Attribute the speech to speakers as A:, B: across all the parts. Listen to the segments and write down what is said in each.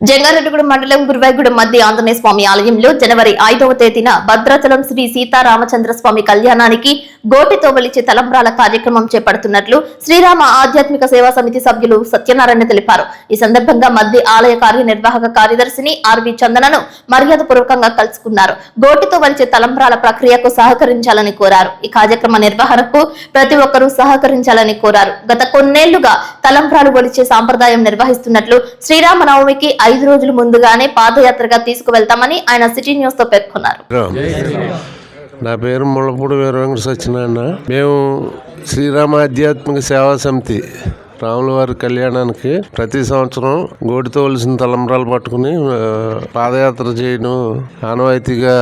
A: జంగారెడ్డిగూడెం మండలం గురువాయిగూడెం మధ్య ఆంజనేయ స్వామి ఆలయంలో జనవరి 5వ తేదీన భద్రాచలం శ్రీ సీతారామచంద్ర స్వామి కళ్యాణానికి గోటితో వలిచే తలంబ్రాల కార్యక్రమం చేపడుతున్నట్లు శ్రీరామ ఆధ్యాత్మిక సేవా సమితి సభ్యులు సత్యనారాయణ తెలిపారు. ఈ సందర్భంగా మధ్య ఆలయ కార్యనిర్వాహక కార్యదర్శిని ఆర్వి చందనను మర్యాదపూర్వకంగా కలుసుకున్నారు. గోటితో వలిచే తలంబ్రాల ప్రక్రియకు సహకరించాలని కోరారు. ఈ కార్యక్రమ నిర్వహణకు ప్రతి ఒక్కరూ సహకరించాలని కోరారు. గత కొన్నేళ్లుగా తలంబ్రాలు వలిచే సాంప్రదాయం నిర్వహిస్తున్నట్లు శ్రీరామనవమికి 5 రోజులు ముందుగానే పాదయాత్రగా తీసుకువెళ్తామని ఆయన సిటీ న్యూస్ తో పేర్కొన్నారు.
B: నా పేరు ముళ్ళపూడి వీర వెంకట సత్యనారాయణ. మేము శ్రీరామ ఆధ్యాత్మిక సేవా సమితి రాముల వారి కళ్యాణానికి ప్రతి సంవత్సరం గోటితో వలసిన తలంబ్రాలు పట్టుకుని పాదయాత్ర చేయడం ఆనవాయితీగా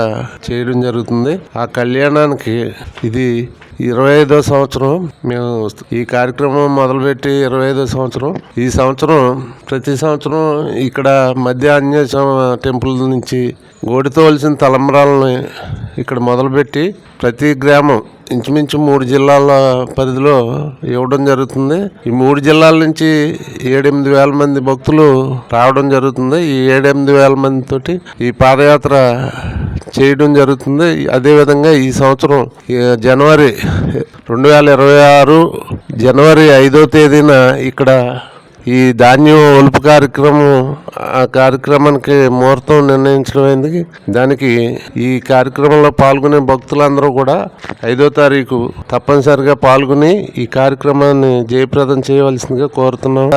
B: చేయడం జరుగుతుంది. ఆ కళ్యాణానికి ఇది 25వ సంవత్సరం. మేము ఈ కార్యక్రమం మొదలుపెట్టి 25వ సంవత్సరం. ఈ సంవత్సరం ప్రతి సంవత్సరం ఇక్కడ మధ్య ఆంజనేయ టెంపుల్ నుంచి గోటితో వలసిన తలంబ్రాలని ఇక్కడ మొదలుపెట్టి ప్రతి గ్రామం ఇంచుమించు 3 జిల్లాల పరిధిలో ఇవ్వడం జరుగుతుంది. ఈ 3 జిల్లాల నుంచి 7-8 వేల మంది భక్తులు రావడం జరుగుతుంది. ఈ 7-8 వేల మంది తోటి ఈ పాదయాత్ర చేయడం జరుగుతుంది. అదేవిధంగా ఈ సంవత్సరం జనవరి 2026 జనవరి 5వ తేదీన ఇక్కడ ఈ ధాన్యం ఒలుపు కార్యక్రమానికి ముహూర్తం నిర్ణయించడం అయింది. దానికి ఈ కార్యక్రమంలో పాల్గొనే భక్తులందరూ కూడా 5వ తారీఖు తప్పనిసరిగా పాల్గొని ఈ కార్యక్రమాన్ని జయప్రదం చేయవలసిందిగా కోరుతున్నాం.